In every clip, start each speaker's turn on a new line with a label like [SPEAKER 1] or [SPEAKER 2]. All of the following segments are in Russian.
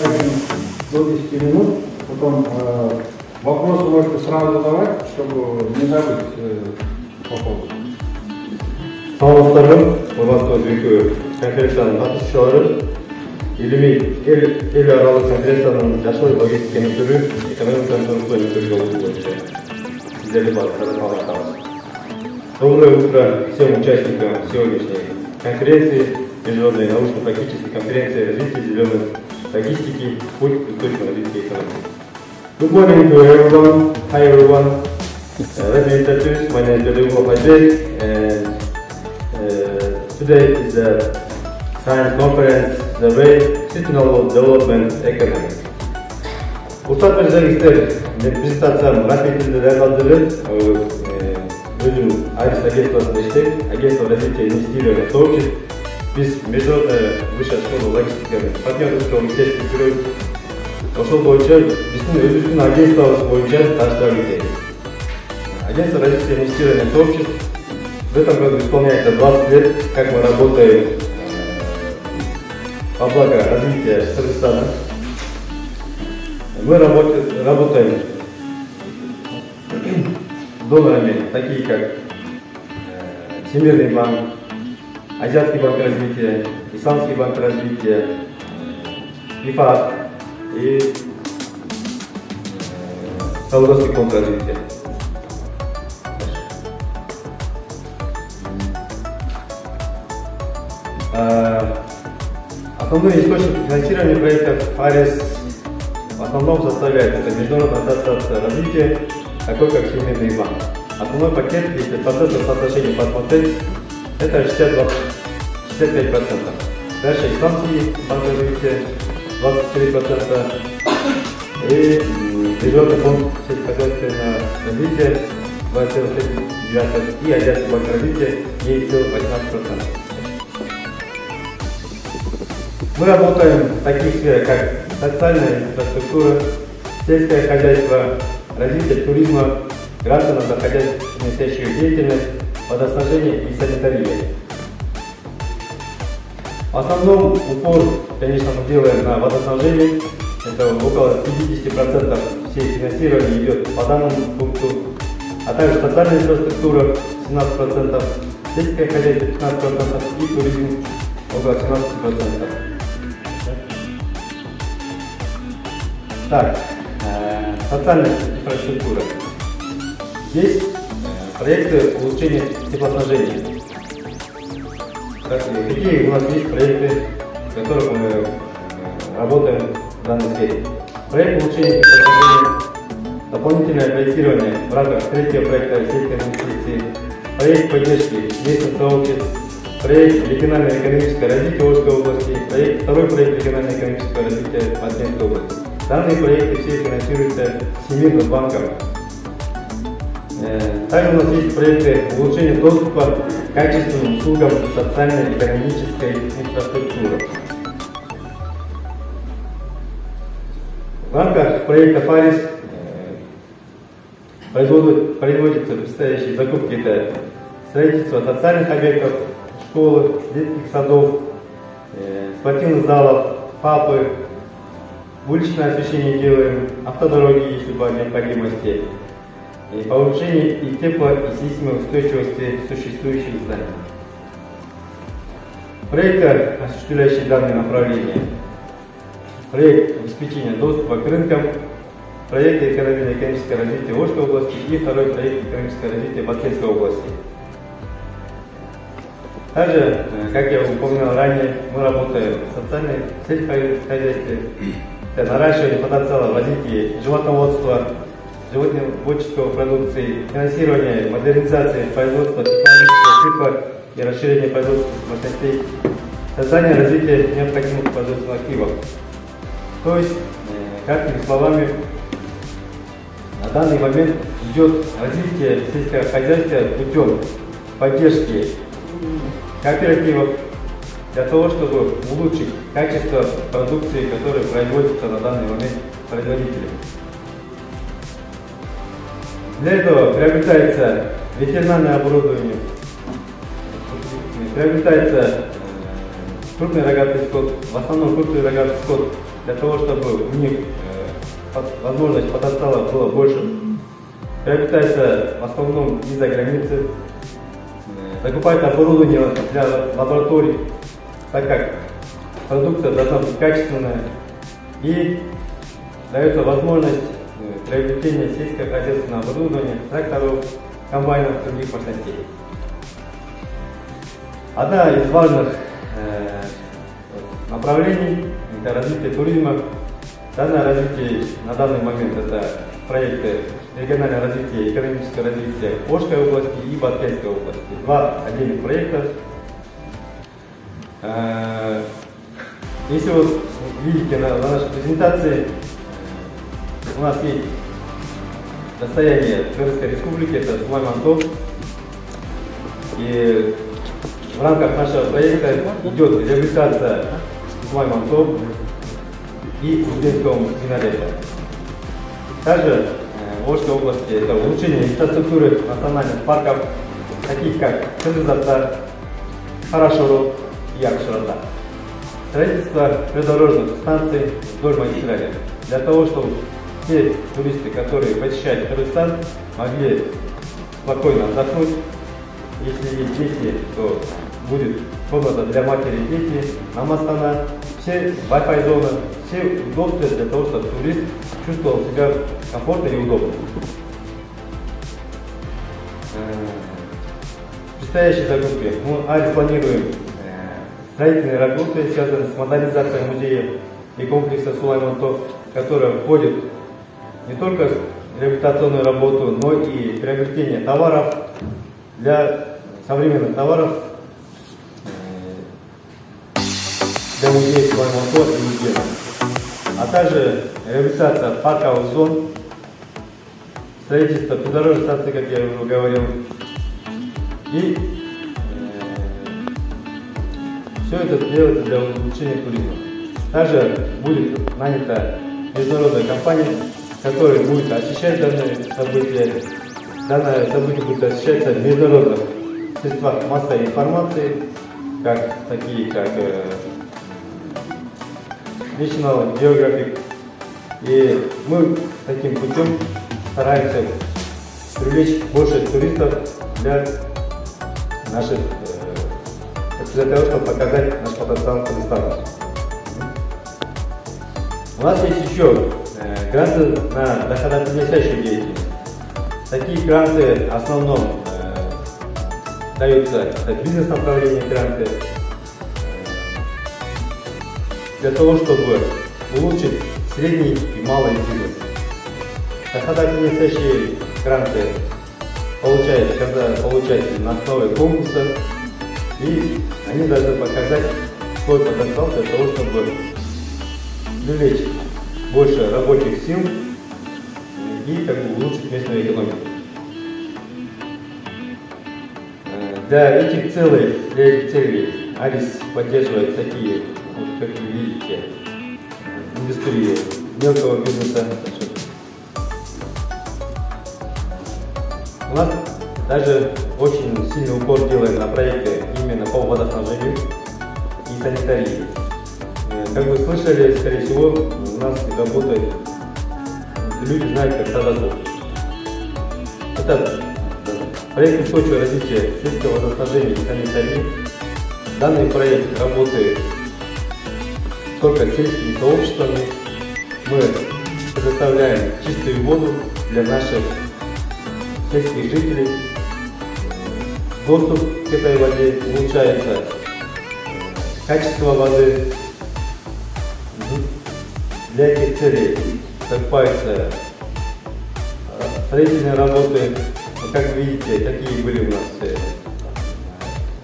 [SPEAKER 1] до 10 минут. Потом вопросы можете сразу задавать, чтобы не забыть по ходу.
[SPEAKER 2] Саламатсыздарбы, урматтуу бүгүнкү конференциянын катышуучулары, эл аралык конференциянын жашыл логистика өнүктүрүү, экономиканы дамытуу өнүктүрүү жолу боюнча сиздерди баардыгын саламаттабыз. Доброе утро всем участникам сегодняшней конференции, Международной научно-практической конференции развития зеленой логистики, путь к устойчивому развитию экономики. Good morning to everyone. Hi everyone. Let me introduce. My name is Bedouin Fajek, and today is the science conference, the way sustainable development economics. Уртак берсеңиздер, мен презентациям расметинде даярдалды. Өзүм Арис агентствосунда иштейм, агентство развития инвестирования сообществ. Биз международная высшая школа логистиканы партнердук иштешип жүрөбүз. Ошол боюнча биздин өзүбүздүн агентствобуз боюнча таштап кетейик. Агентство развития инвестирования сообществ в этом году исполняется 20 лет, как мы работаем во благо развития Кыргызстана. Мы работаем с донорами, такие как Всемирный банк, Азиатский банк развития, Исламский банк развития, ИФА и Саудовский фонд развития. Основной источник финансирования проектов АРИС в основном составляет это Международная ассоциация развития, такой как Всемирный банк. Основной пакет, если процентное соотношение посмотреть, это 65%. Дальше Исламский банк развития 24% и Международный фонд сельскохозяйственного развития 20,9% и Азиатский банк развития 9,18%. Мы работаем в таких сферах, как социальная инфраструктура, сельское хозяйство, развитие туризма, гранты на хозяйственную деятельность, водоснабжение и санитария. В основном упор, конечно, мы делаем на водоснабжение. Это около 50% всей финансирования идет по данному пункту, а также социальная инфраструктура 17%, сельское хозяйство 15% и туризм около 17%. Так, социальная инфраструктура. Здесь проекты улучшения теплоснабжения. Какие у нас есть проекты, в которых мы работаем в данной сфере? Проект улучшения теплоснабжения, дополнительное проектирование в рамках третьего проекта сельской инвестиции, проект поддержки местных сообществ, проект региональное экономическое развитие Волжской области, второй проект региональное экономическое развитие Москвы области. Данные проекты все финансируются Всемирным банком. Также у нас есть проекты улучшения доступа к качественным услугам социально-экономической инфраструктуры. В рамках проекта ФАРИС производятся предстоящие закупки, это строительство социальных объектов, школы, детских садов, спортивных залов, ФАПы, уличное освещение делаем, автодороги, если по необходимости, и повышение и тепло- и сейсмоустойчивости существующих зданий. Проекты, осуществляющие данные направления. Проект обеспечения доступа к рынкам, проект экономическое развитие Волжской области и второй проект экономическое развитие Баткенской области. Также, как я упоминал ранее, мы работаем в социальной сельскохозяйстве, наращивание потенциала в развитии животноводства, животноводческого продукции, финансирование модернизации производства технологического цикла и расширение производственных мощностей, создание и развитие необходимых производственных активов. То есть, какими словами, на данный момент идет развитие сельского хозяйства путем поддержки кооперативов для того, чтобы улучшить качество продукции, которая производится на данный момент производителем. Для этого приобретается ветеринарное оборудование, приобретается крупный рогатый скот, в основном крупный рогатый скот, для того, чтобы у них возможность потенциала было больше. Приобретается в основном из-за границы. Закупается оборудование для лабораторий, так как продукция должна быть качественная. И дается возможность приобретения сельскохозяйственного оборудования, тракторов, комбайнов и других мощностей. Одна из важных направлений – это развитие туризма. Данное развитие на данный момент – это проекты регионального развития и экономического развития Ошской области и Баткенской области. Два отдельных проекта. Если вы видите на нашей презентации, у нас есть достояние Тверской Республики, это Сулайман-Тов. И в рамках нашего проекта идет реабилитация Сулайман-Тов и Узбекского винолета. Также в Ошской области это улучшение инфраструктуры национальных парков, таких как Кызылзата, Харашоро и Акшарата. Строительство придорожных станций вдоль магистрали, для того, чтобы все туристы, которые посещают Кыргызстан, могли спокойно отдохнуть. Если есть дети, то будет комната для матери и дети, намазана, все Wi-Fi зоны, все удобства для того, чтобы турист чувствовал себя комфортно и удобно. Предстоящие закупки. Мы планируем строительные работы, связанные с модернизацией музея и комплекса Сулайман-Тов, который входит не только в реабилитационную работу, но и приобретение товаров, для современных товаров для музея Сулайман-Тов и музея, а также реабилитация парковых зон, строительство придорожной станции, как я уже говорил, и все это делается для улучшения туризма. Также будет нанята международная компания, которая будет освещать данное событие. Данное событие будет освещаться в международных средствах массовой информации, такие как National Geographic. И мы таким путем стараемся привлечь больше туристов для того, чтобы показать наш потенциал Казахстана. У нас есть еще гранты на доходоприносящую деятельность. Такие гранты в основном даются, это бизнес-направление гранты, для того, чтобы улучшить средний и малый бизнес. Доходоприносящие гранты получаются, когда получатель на основе конкурса, и они должны показать свой потенциал для того, чтобы привлечь больше рабочих сил и улучшить местную экономику. Для этих целей АРИС поддерживает такие, как вы видите, индустрии мелкого бизнеса. У нас даже очень сильный упор делаем на проекты именно по водоснабжению и санитарии. Как вы слышали, скорее всего, у нас работают, люди знают, как Садазов. Это проект устойчивого развития сельского водоснабжения и санитарии. Данный проект работает только с сельскими сообществами. Мы предоставляем чистую воду для наших сельских жителей. Доступ к этой воде улучшается, качество воды. Для этих целей закупаются строительные работы. Как вы видите, какие были у нас.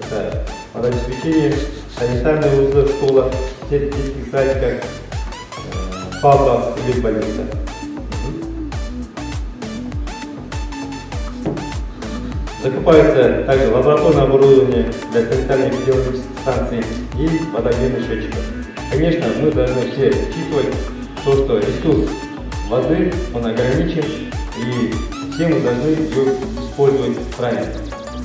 [SPEAKER 2] Это водообеспечение, санитарные узлы в школах, детских садиках, папа или больница. Закупается также лабораторное оборудование для санитарно-эпидемиологических станций и водообменных счетчиков. Конечно, мы должны все учитывать то, что ресурс воды, он ограничен, и все мы должны ее использовать правильно.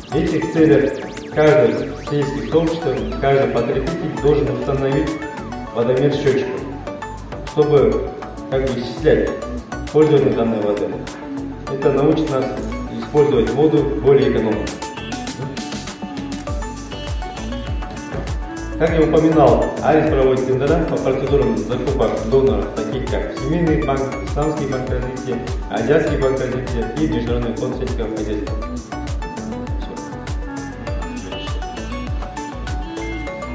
[SPEAKER 2] В этих целях каждое сельское сообщество, каждый потребитель должен установить водомер счетчиков, чтобы как бы исчислять пользование данной воды. Это научит нас использовать воду более экономно. Как я упоминал, АРИС проводит тендера по процедурам закупок доноров, таких как Семейный банк, Исламский банк развития, Азиатский банк развития и Международный фонд сельского хозяйства.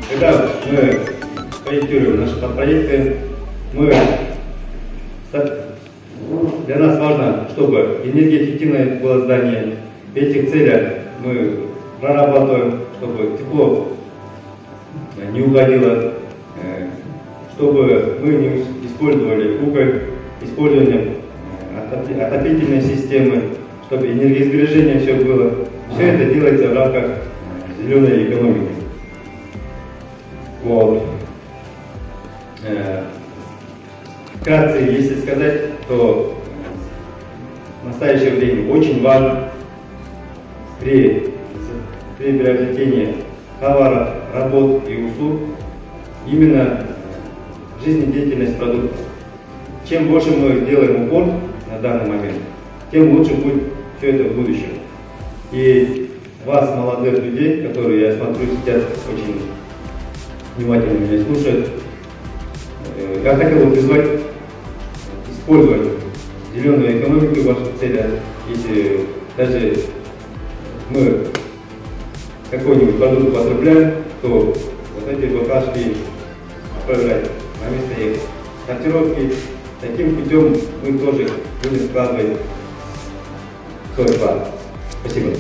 [SPEAKER 2] Когда мы проектируем наши проекты, для нас важно, чтобы энергоэффективное было здание. В этих целях мы прорабатываем, чтобы тепло не уходило, чтобы мы не использовали уголь, использованием отопительной системы, чтобы энергосбережение все было. Все это делается в рамках зеленой экономики. Вот. Вкратце, если сказать, то в настоящее время очень важно при приобретении товаров, работ и услуг именно жизнедеятельность продуктов. Чем больше мы делаем упор на данный момент, тем лучше будет все это в будущем. И вас, молодых людей, которые, я смотрю, сидят очень внимательно меня слушают, я хотел бы призвать использовать зеленую экономику в ваших целях. Если даже мы какой-нибудь продукт потребляем, то вот эти баклажки отправлять на место их сортировки. Таким путем мы тоже будем складывать свой вклад. Спасибо.